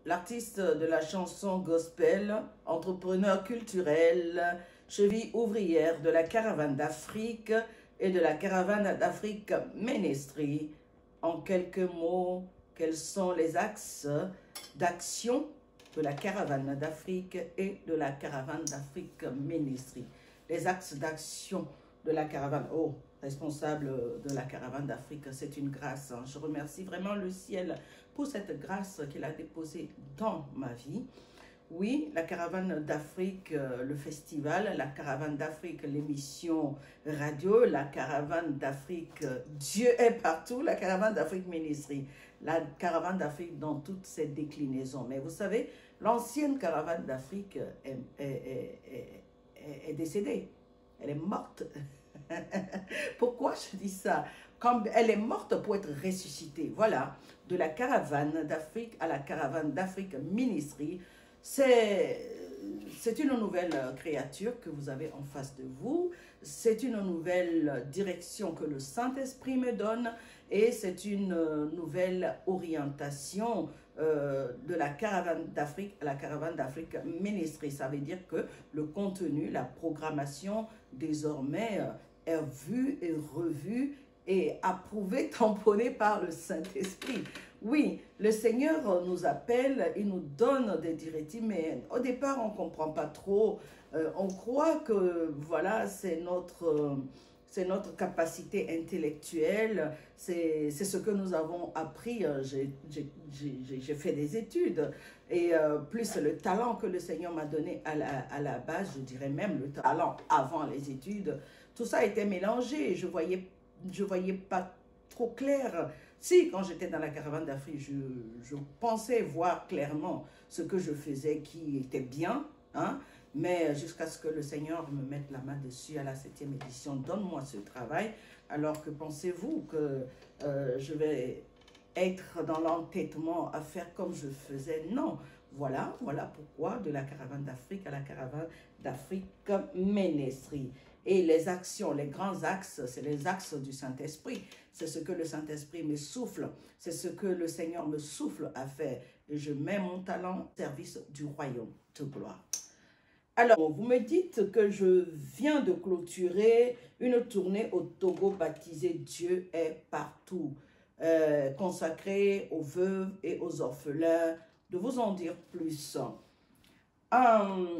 l'artiste de la chanson gospel, entrepreneur culturel, cheville ouvrière de la Caravane d'Afrique et de la Caravane d'Afrique Ministry. En quelques mots, quels sont les axes d'action de la Caravane d'Afrique et de la Caravane d'Afrique Ministry? Les axes d'action de la caravane, responsable de la Caravane d'Afrique, c'est une grâce. Je remercie vraiment le ciel pour cette grâce qu'il a déposée dans ma vie. Oui, la Caravane d'Afrique, le festival, la Caravane d'Afrique, l'émission radio, la Caravane d'Afrique, Dieu est partout, la Caravane d'Afrique Ministry, la Caravane d'Afrique dans toutes ses déclinaisons. Mais vous savez, l'ancienne Caravane d'Afrique est décédée, elle est morte. Pourquoi je dis ça? Quand elle est morte pour être ressuscitée. Voilà, de la Caravane d'Afrique à la Caravane d'Afrique Ministry. C'est une nouvelle créature que vous avez en face de vous. C'est une nouvelle direction que le Saint-Esprit me donne. Et c'est une nouvelle orientation de la Caravane d'Afrique à la Caravane d'Afrique Ministry. Ça veut dire que le contenu, la programmation, désormais, est vue et revue et approuvé, tamponné par le Saint-Esprit. Oui, le Seigneur nous appelle, il nous donne des directives, mais au départ, on ne comprend pas trop. On croit que, voilà, c'est notre capacité intellectuelle, c'est ce que nous avons appris. J'ai fait des études, et plus le talent que le Seigneur m'a donné à la base, je dirais même le talent avant les études, tout ça était mélangé. Je voyais pas trop clair. Si, quand j'étais dans la Caravane d'Afrique, je pensais voir clairement ce que je faisais qui était bien, hein, mais jusqu'à ce que le Seigneur me mette la main dessus à la 7e édition, donne-moi ce travail. Alors que pensez-vous que je vais être dans l'entêtement à faire comme je faisais? Non. Voilà pourquoi de la Caravane d'Afrique à la Caravane d'Afrique Ministry. Et les actions, les grands axes, c'est les axes du Saint-Esprit. C'est ce que le Saint-Esprit me souffle. C'est ce que le Seigneur me souffle à faire. Et je mets mon talent au service du royaume de gloire. Alors, vous me dites que je viens de clôturer une tournée au Togo baptisée Dieu est partout, consacrée aux veuves et aux orphelins. De vous en dire plus.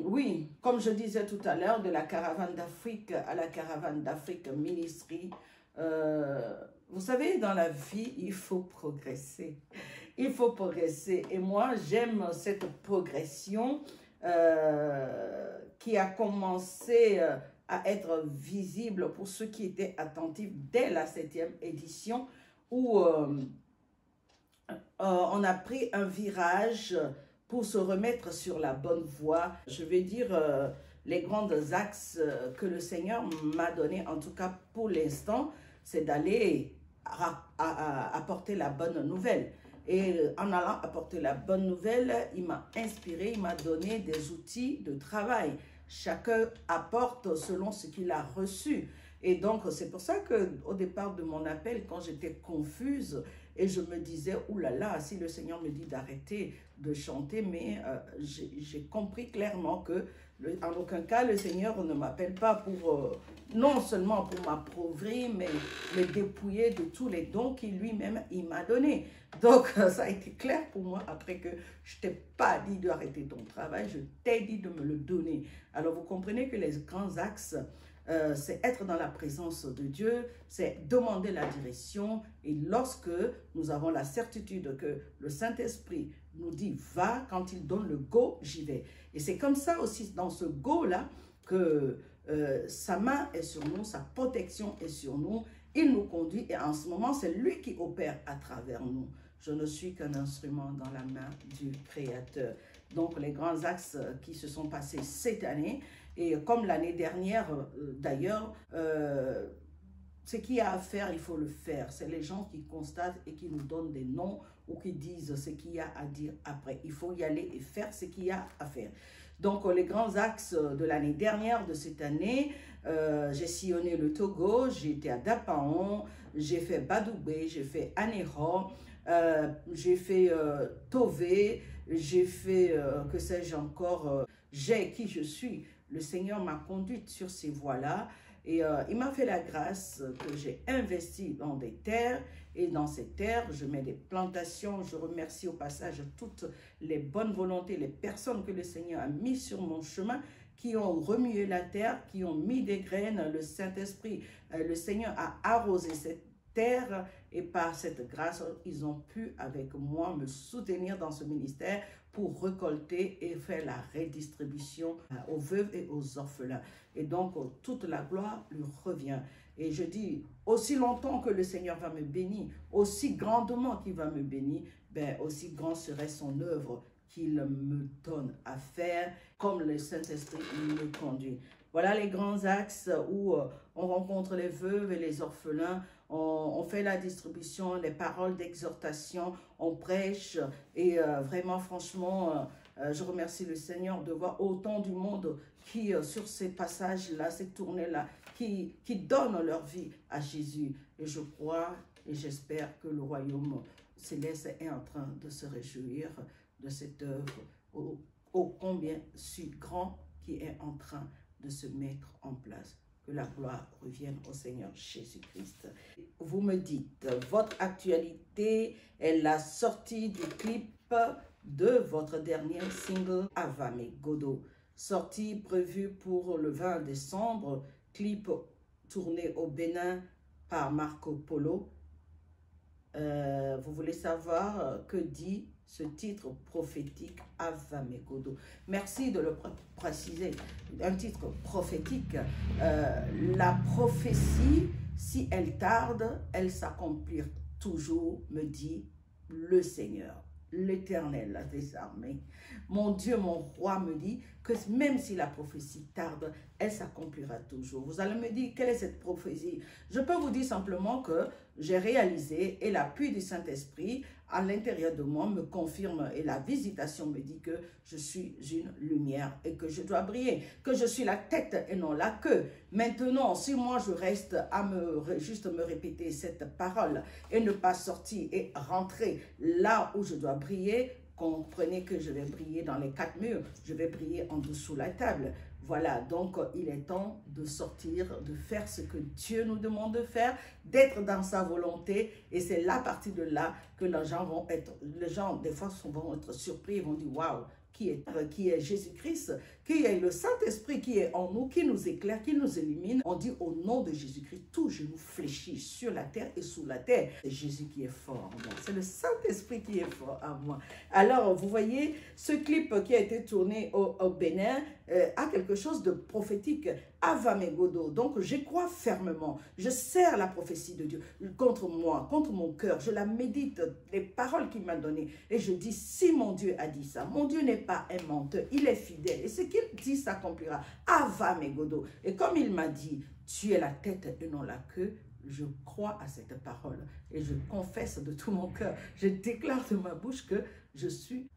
Oui, comme je disais tout à l'heure, de la Caravane d'Afrique à la Caravane d'Afrique Ministry, vous savez, dans la vie, il faut progresser. Il faut progresser. Et moi, j'aime cette progression qui a commencé à être visible pour ceux qui étaient attentifs dès la 7e édition, où on a pris un virage pour se remettre sur la bonne voie. Je vais dire les grands axes que le Seigneur m'a donné, en tout cas pour l'instant, c'est d'aller apporter la bonne nouvelle. Et en allant apporter la bonne nouvelle, il m'a inspiré, il m'a donné des outils de travail. Chacun apporte selon ce qu'il a reçu. Et donc, c'est pour ça qu'au départ de mon appel, quand j'étais confuse, et je me disais, oulala, si le Seigneur me dit d'arrêter de chanter, mais j'ai compris clairement que, en aucun cas, le Seigneur ne m'appelle pas pour, non seulement pour m'appauvrir, mais me dépouiller de tous les dons qu'il lui-même, il m'a donnés. Donc, ça a été clair pour moi après que je ne t'ai pas dit d'arrêter ton travail, je t'ai dit de me le donner. Alors, vous comprenez que les grands axes, c'est être dans la présence de Dieu, c'est demander la direction. Et lorsque nous avons la certitude que le Saint-Esprit nous dit « va », quand il donne le go, j'y vais. Et c'est comme ça aussi, dans ce go-là, que sa main est sur nous, sa protection est sur nous. Il nous conduit et en ce moment, c'est lui qui opère à travers nous. Je ne suis qu'un instrument dans la main du Créateur. Donc, les grands axes qui se sont passés cette année, et comme l'année dernière, d'ailleurs, ce qu'il y a à faire, il faut le faire. C'est les gens qui constatent et qui nous donnent des noms ou qui disent ce qu'il y a à dire après. Il faut y aller et faire ce qu'il y a à faire. Donc, les grands axes de l'année dernière, de cette année, j'ai sillonné le Togo, j'ai été à Dapaon, j'ai fait Badoubé, j'ai fait Anéro, j'ai fait Tové, j'ai fait, que sais-je encore, j'ai qui je suis. Le Seigneur m'a conduite sur ces voies-là et il m'a fait la grâce que j'ai investi dans des terres et dans ces terres, je mets des plantations. Je remercie au passage toutes les bonnes volontés, les personnes que le Seigneur a mis sur mon chemin, qui ont remué la terre, qui ont mis des graines. Le Saint-Esprit, le Seigneur a arrosé cette terre et par cette grâce, ils ont pu avec moi me soutenir dans ce ministère pour récolter et faire la redistribution aux veuves et aux orphelins. Et donc, toute la gloire lui revient. Et je dis, aussi longtemps que le Seigneur va me bénir, aussi grandement qu'il va me bénir, ben, aussi grand serait son œuvre qu'il me donne à faire, comme le Saint-Esprit me conduit. Voilà les grands axes où on rencontre les veuves et les orphelins, on fait la distribution, les paroles d'exhortation, on prêche et vraiment franchement, je remercie le Seigneur de voir autant du monde qui sur ces passages-là, ces tournées-là, qui donnent leur vie à Jésus. Et je crois et j'espère que le royaume céleste est en train de se réjouir de cette œuvre ô combien si grand qui est en train de se mettre en place. Que la gloire revienne au Seigneur Jésus-Christ. Vous me dites, votre actualité est la sortie du clip de votre dernier single Avame Godo. Sortie prévue pour le 20 décembre, clip tourné au Bénin par Marco Polo. Vous voulez savoir que dit ce titre prophétique Avame Godo. Merci de le préciser. Un titre prophétique. La prophétie, si elle tarde, elle s'accomplit toujours, me dit le Seigneur, l'Éternel des armées. Mon Dieu, mon roi me dit que même si la prophétie tarde, elle s'accomplira toujours. Vous allez me dire, quelle est cette prophétie? Je peux vous dire simplement que j'ai réalisé et l'appui du Saint-Esprit à l'intérieur de moi me confirme et la visitation me dit que je suis une lumière et que je dois briller, que je suis la tête et non la queue. Maintenant, si moi je reste à juste me répéter cette parole et ne pas sortir et rentrer là où je dois briller, comprenez que je vais briller dans les quatre murs, je vais briller en dessous la table. Voilà, donc il est temps de sortir, de faire ce que Dieu nous demande de faire, d'être dans sa volonté. Et c'est là, à partir de là, que les gens des fois vont être surpris, ils vont dire, waouh, qui est Jésus-Christ, qui est le Saint-Esprit qui est en nous, qui nous éclaire, qui nous illumine. On dit au nom de Jésus-Christ, tout genou fléchit sur la terre et sous la terre. C'est Jésus qui est fort en moi. C'est le Saint-Esprit qui est fort en moi. Alors, vous voyez, ce clip qui a été tourné au Bénin a quelque chose de prophétique. Avame Godo. Donc, je crois fermement. Je serre la prophétie de Dieu contre moi, contre mon cœur. Je la médite, les paroles qu'il m'a données. Et je dis, si mon Dieu a dit ça, mon Dieu n'est pas un menteur, il est fidèle. Et ce qu'il dit s'accomplira. Avame Godo. Et comme il m'a dit, tu es la tête et non la queue, je crois à cette parole et je confesse de tout mon cœur. Je déclare de ma bouche que je suis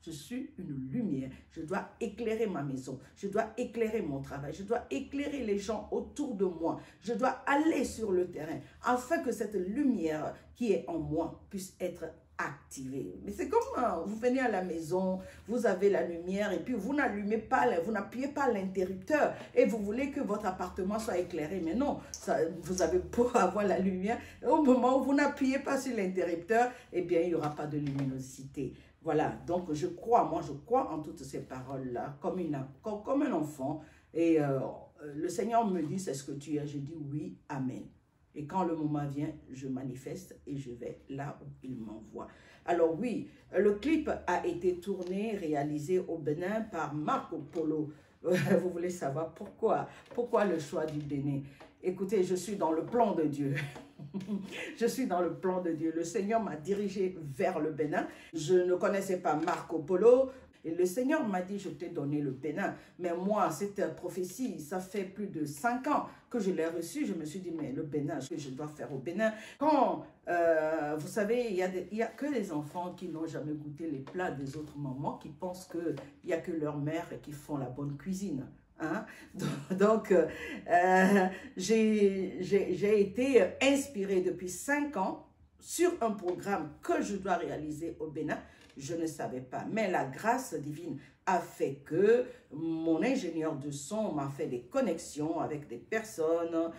une lumière. Je dois éclairer ma maison. Je dois éclairer mon travail. Je dois éclairer les gens autour de moi. Je dois aller sur le terrain afin que cette lumière qui est en moi puisse être activée. Mais c'est comme vous venez à la maison, vous avez la lumière et puis vous n'allumez pas, vous n'appuyez pas l'interrupteur et vous voulez que votre appartement soit éclairé. Mais non, vous avez beau avoir la lumière, au moment où vous n'appuyez pas sur l'interrupteur, eh bien, il n'y aura pas de luminosité. Voilà, donc je crois, moi je crois en toutes ces paroles-là, comme un enfant. Et le Seigneur me dit, c'est ce que tu es. Je dis oui, amen. Et quand le moment vient, je manifeste et je vais là où il m'envoie. Alors oui, le clip a été tourné, réalisé au Bénin par Marco Polo. Vous voulez savoir pourquoi? Pourquoi le choix du Bénin? Écoutez, je suis dans le plan de Dieu. Je suis dans le plan de Dieu. Le Seigneur m'a dirigé vers le Bénin. Je ne connaissais pas Marco Polo. Et le Seigneur m'a dit, je t'ai donné le Bénin. Mais moi, cette prophétie, ça fait plus de 5 ans que je l'ai reçue. Je me suis dit, mais le Bénin, ce que je dois faire au Bénin. Quand, vous savez, il y a que les enfants qui n'ont jamais goûté les plats des autres mamans, qui pensent qu'il n'y a que leur mère qui font la bonne cuisine. Hein? Donc, j'ai été inspirée depuis 5 ans sur un programme que je dois réaliser au Bénin. Je ne savais pas, mais la grâce divine a fait que mon ingénieur de son m'a fait des connexions avec des personnes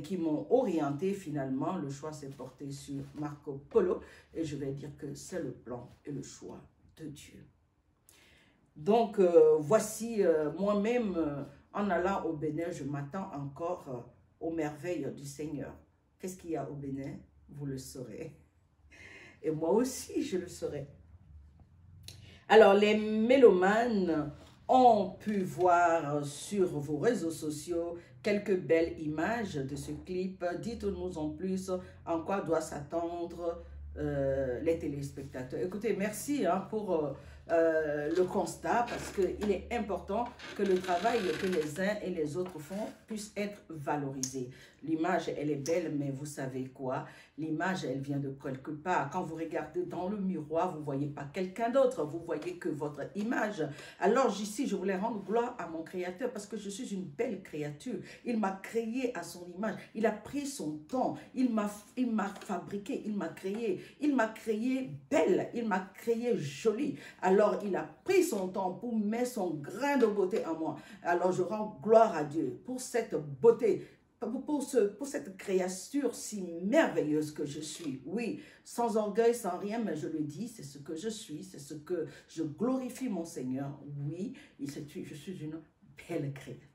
qui m'ont orienté. Finalement, le choix s'est porté sur Marco Polo et je vais dire que c'est le plan et le choix de Dieu. Donc, voici moi-même, en allant au Bénin, je m'attends encore aux merveilles du Seigneur. Qu'est-ce qu'il y a au Bénin? Vous le saurez. Et moi aussi, je le saurai. Alors, les mélomanes ont pu voir sur vos réseaux sociaux quelques belles images de ce clip. Dites-nous en plus en quoi doivent s'attendre les téléspectateurs. Écoutez, merci pour le constat parce qu'il est important que le travail que les uns et les autres font puisse être valorisé. L'image, elle est belle, mais vous savez quoi? L'image, elle vient de quelque part. Quand vous regardez dans le miroir, vous ne voyez pas quelqu'un d'autre, vous voyez que votre image. Alors ici, je voulais rendre gloire à mon Créateur parce que je suis une belle créature. Il m'a créé à son image. Il a pris son temps. Il m'a fabriqué. Il m'a créé belle. Il m'a créé jolie. Alors, il a pris son temps pour mettre son grain de beauté en moi. Alors, je rends gloire à Dieu pour cette beauté, pour cette créature si merveilleuse que je suis. Oui, sans orgueil, sans rien, mais je le dis, c'est ce que je suis, c'est ce que je glorifie mon Seigneur. Oui, je suis une belle créature.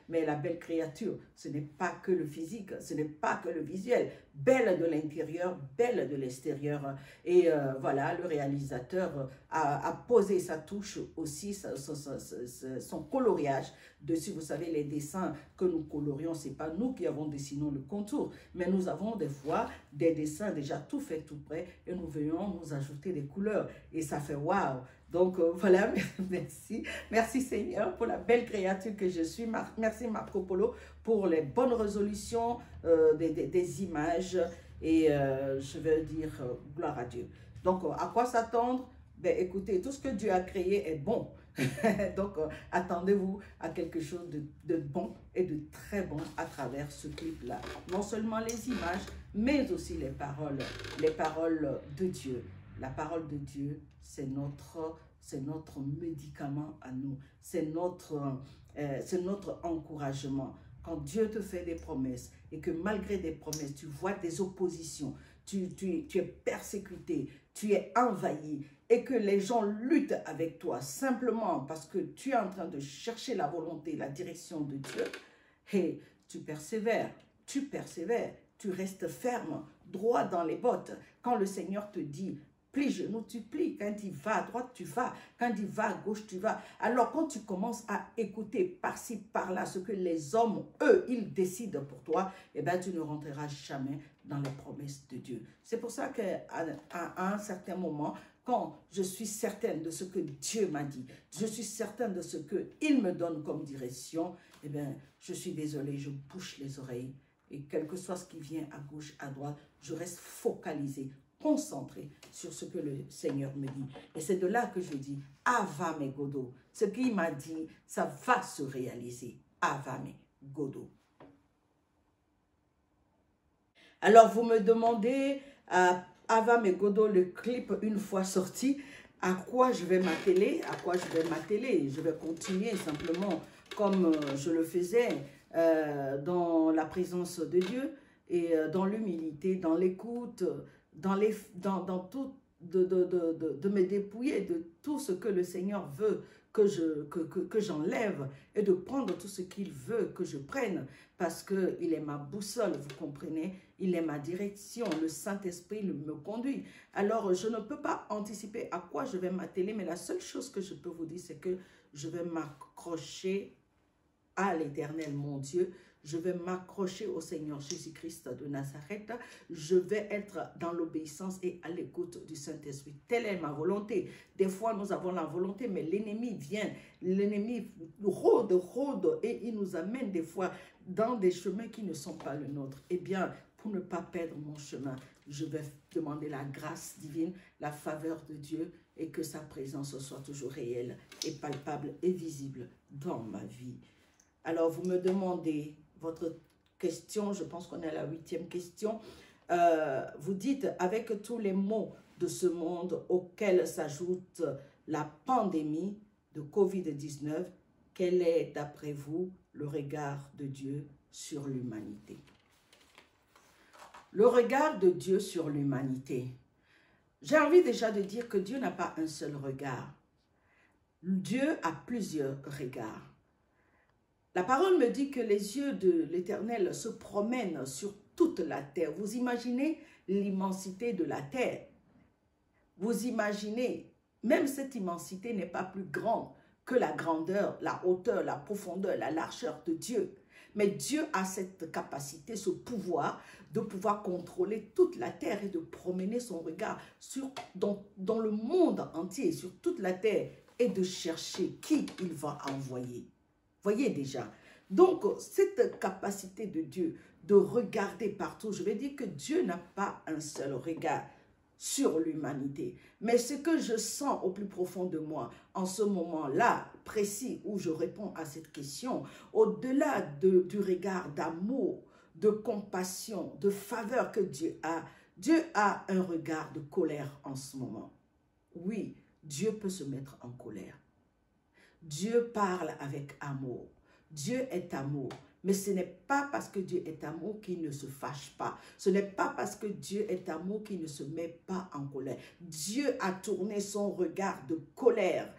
Mais la belle créature, ce n'est pas que le physique, ce n'est pas que le visuel. Belle de l'intérieur, belle de l'extérieur. Et voilà, le réalisateur a posé sa touche aussi, son coloriage dessus. Vous savez, les dessins que nous colorions, ce n'est pas nous qui avons dessiné le contour, mais nous avons des fois des dessins déjà tout faits, tout prêts, et nous venons nous ajouter des couleurs. Et ça fait waouh! Donc voilà, merci Seigneur pour la belle créature que je suis. Merci Marco Polo pour les bonnes résolutions des images et je veux dire gloire à Dieu. Donc à quoi s'attendre? Ben écoutez, tout ce que Dieu a créé est bon. Donc attendez-vous à quelque chose de bon et de très bon à travers ce clip-là. Non seulement les images, mais aussi les paroles de Dieu. La parole de Dieu, c'est notre médicament à nous, c'est notre encouragement. Quand Dieu te fait des promesses et que malgré des promesses, tu vois des oppositions, tu es persécuté, tu es envahi et que les gens luttent avec toi simplement parce que tu es en train de chercher la volonté, la direction de Dieu, et tu persévères, tu restes ferme, droit dans les bottes. Quand le Seigneur te dit, plie genou, tu plies. Quand il va à droite, tu vas. Quand il va à gauche, tu vas. Alors, quand tu commences à écouter par-ci, par-là, ce que les hommes, eux, ils décident pour toi, eh bien, tu ne rentreras jamais dans les promesses de Dieu. C'est pour ça qu'à un certain moment, quand je suis certaine de ce que Dieu m'a dit, je suis certaine de ce qu'il me donne comme direction, eh bien, je suis désolée, je bouche les oreilles. Et quel que soit ce qui vient à gauche, à droite, je reste focalisée, concentré sur ce que le Seigneur me dit. Et c'est de là que je dis, Avame Godo. Ce qu'il m'a dit, ça va se réaliser. Avame Godo. Alors, vous me demandez, Avame Godo, le clip, une fois sorti, à quoi je vais m'atteler? À quoi je vais m'atteler? Je vais continuer simplement comme je le faisais dans la présence de Dieu et dans l'humilité, dans l'écoute, dans tout, de me dépouiller de tout ce que le Seigneur veut que j'enlève et de prendre tout ce qu'il veut que je prenne parce qu'il est ma boussole, vous comprenez? Il est ma direction, le Saint-Esprit me conduit. Alors, je ne peux pas anticiper à quoi je vais m'atteler, mais la seule chose que je peux vous dire, c'est que je vais m'accrocher à l'Éternel, mon Dieu. Je vais m'accrocher au Seigneur Jésus-Christ de Nazareth. Je vais être dans l'obéissance et à l'écoute du Saint-Esprit. Telle est ma volonté. Des fois, nous avons la volonté, mais l'ennemi vient. L'ennemi rôde et il nous amène des fois dans des chemins qui ne sont pas les nôtres. Eh bien, pour ne pas perdre mon chemin, je vais demander la grâce divine, la faveur de Dieu et que sa présence soit toujours réelle et palpable et visible dans ma vie. Alors, vous me demandez votre question, je pense qu'on est à la 8e question. vous dites, avec tous les maux de ce monde auxquels s'ajoute la pandémie de Covid-19, quel est, d'après vous, le regard de Dieu sur l'humanité? Le regard de Dieu sur l'humanité. J'ai envie déjà de dire que Dieu n'a pas un seul regard. Dieu a plusieurs regards. La parole me dit que les yeux de l'Éternel se promènent sur toute la terre. Vous imaginez l'immensité de la terre. Vous imaginez, même cette immensité n'est pas plus grande que la grandeur, la hauteur, la profondeur, la largeur de Dieu. Mais Dieu a cette capacité, ce pouvoir de pouvoir contrôler toute la terre et de promener son regard dans le monde entier, sur toute la terre, et de chercher qui il va envoyer. Voyez déjà. Donc, cette capacité de Dieu de regarder partout, je vais dire que Dieu n'a pas un seul regard sur l'humanité. Mais ce que je sens au plus profond de moi, en ce moment-là, précis, où je réponds à cette question, au-delà du regard d'amour, de compassion, de faveur que Dieu a un regard de colère en ce moment. Oui, Dieu peut se mettre en colère. Dieu parle avec amour. Dieu est amour. Mais ce n'est pas parce que Dieu est amour qu'il ne se fâche pas. Ce n'est pas parce que Dieu est amour qu'il ne se met pas en colère. Dieu a tourné son regard de colère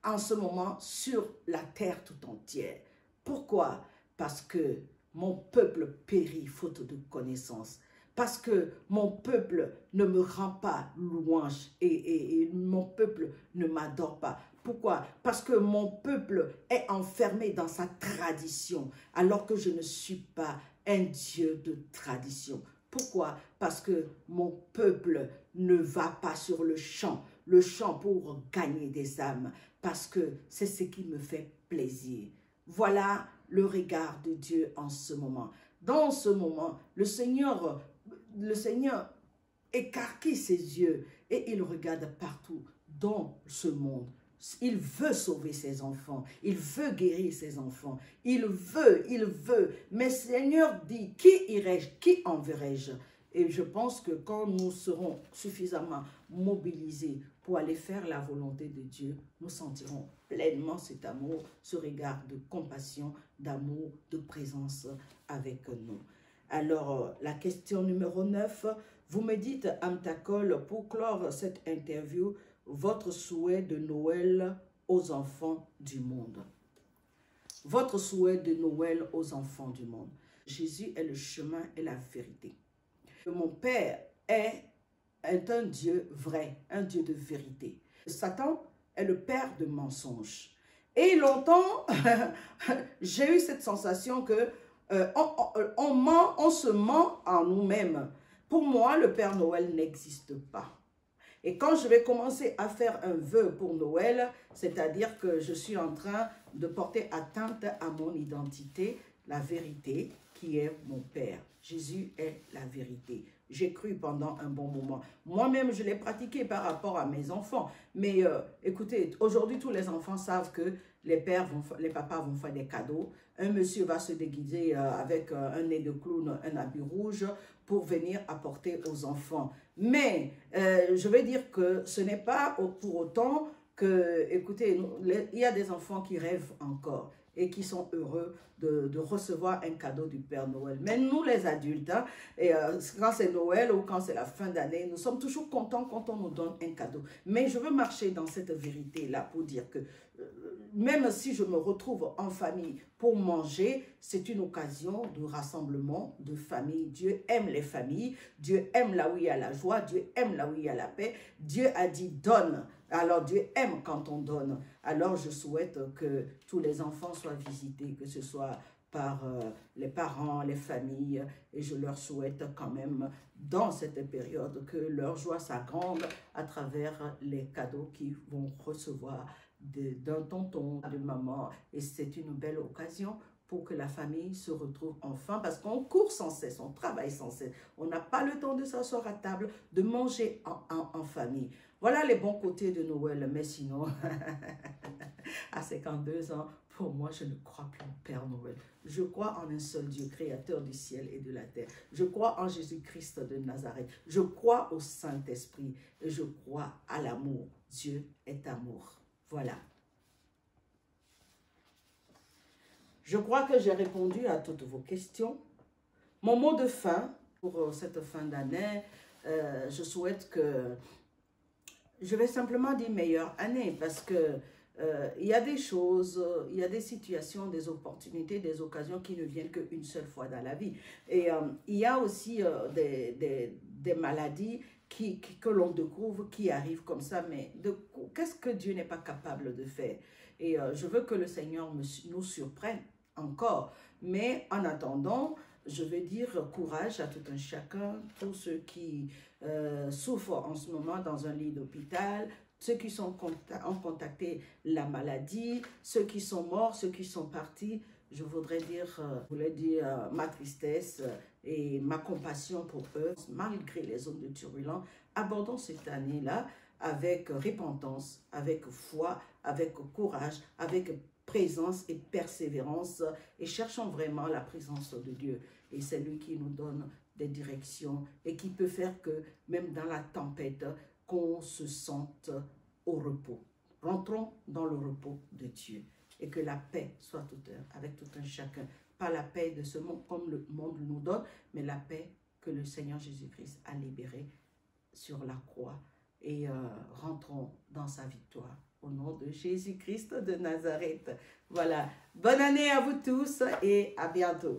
en ce moment sur la terre tout entière. Pourquoi? Parce que mon peuple périt faute de connaissance. Parce que mon peuple ne me rend pas louange et mon peuple ne m'adore pas. Pourquoi? Parce que mon peuple est enfermé dans sa tradition, alors que je ne suis pas un Dieu de tradition. Pourquoi? Parce que mon peuple ne va pas sur le champ pour gagner des âmes, parce que c'est ce qui me fait plaisir. Voilà le regard de Dieu en ce moment. Dans ce moment, le Seigneur écarquille ses yeux et il regarde partout dans ce monde. Il veut sauver ses enfants, il veut guérir ses enfants, il veut. Mais Seigneur dit, qui irai-je, qui enverrai-je? Et je pense que quand nous serons suffisamment mobilisés pour aller faire la volonté de Dieu, nous sentirons pleinement cet amour, ce regard de compassion, d'amour, de présence avec nous. Alors, la question numéro 9, vous me dites, Amtakol, pour clore cette interview, votre souhait de Noël aux enfants du monde. Votre souhait de Noël aux enfants du monde. Jésus est le chemin et la vérité. Mon Père est un Dieu vrai, un Dieu de vérité. Satan est le père de mensonges. Et longtemps, j'ai eu cette sensation que on se ment en nous-mêmes. Pour moi, le Père Noël n'existe pas. Et quand je vais commencer à faire un vœu pour Noël, c'est-à-dire que je suis en train de porter atteinte à mon identité, la vérité qui est mon Père. Jésus est la vérité. J'ai cru pendant un bon moment. Moi-même, je l'ai pratiqué par rapport à mes enfants. Mais écoutez, aujourd'hui, tous les enfants savent que les papas vont faire des cadeaux. Un monsieur va se déguiser avec un nez de clown, un habit rouge pour venir apporter aux enfants. Mais je veux dire que ce n'est pas pour autant que, écoutez, il y a des enfants qui rêvent encore et qui sont heureux de recevoir un cadeau du Père Noël. Mais nous, les adultes, hein, quand c'est Noël ou quand c'est la fin d'année, nous sommes toujours contents quand on nous donne un cadeau. Mais je veux marcher dans cette vérité-là pour dire que même si je me retrouve en famille pour manger, c'est une occasion de rassemblement, de famille. Dieu aime les familles, Dieu aime là où il y a la joie, Dieu aime là où il y a la paix. Dieu a dit donne. Alors Dieu aime quand on donne. Alors je souhaite que tous les enfants soient visités, que ce soit par les parents, les familles, et je leur souhaite quand même dans cette période que leur joie s'agrande à travers les cadeaux qu'ils vont recevoir d'un tonton, de maman, et c'est une belle occasion pour que la famille se retrouve enfin, parce qu'on court sans cesse, on travaille sans cesse, on n'a pas le temps de s'asseoir à table, de manger en famille. Voilà les bons côtés de Noël, mais sinon, À 52 ans, pour moi, je ne crois plus en Père Noël. Je crois en un seul Dieu, créateur du ciel et de la terre. Je crois en Jésus-Christ de Nazareth. Je crois au Saint-Esprit et je crois à l'amour. Dieu est amour. Voilà. Je crois que j'ai répondu à toutes vos questions. Mon mot de fin pour cette fin d'année, je souhaite que... Je vais simplement dire meilleure année parce que il y a des choses, il y a des situations, des opportunités, des occasions qui ne viennent qu'une seule fois dans la vie. Et il y a aussi des maladies que l'on découvre qui arrivent comme ça, mais qu'est-ce que Dieu n'est pas capable de faire? Et je veux que le Seigneur nous surprenne encore. Mais en attendant, je veux dire courage à tout un chacun, tous ceux qui souffrent en ce moment dans un lit d'hôpital, ceux qui ont contacté la maladie, ceux qui sont morts, ceux qui sont partis. Je voudrais dire, ma tristesse et ma compassion pour eux, malgré les zones de turbulence. Abordons cette année-là avec repentance, avec foi, avec courage, avec présence et persévérance et cherchons vraiment la présence de Dieu. Et c'est lui qui nous donne des directions et qui peut faire que même dans la tempête, qu'on se sente au repos. Rentrons dans le repos de Dieu et que la paix soit avec tout un chacun. Pas la paix de ce monde comme le monde nous donne, mais la paix que le Seigneur Jésus-Christ a libérée sur la croix. Et rentrons dans sa victoire. Au nom de Jésus-Christ de Nazareth. Voilà. Bonne année à vous tous et à bientôt.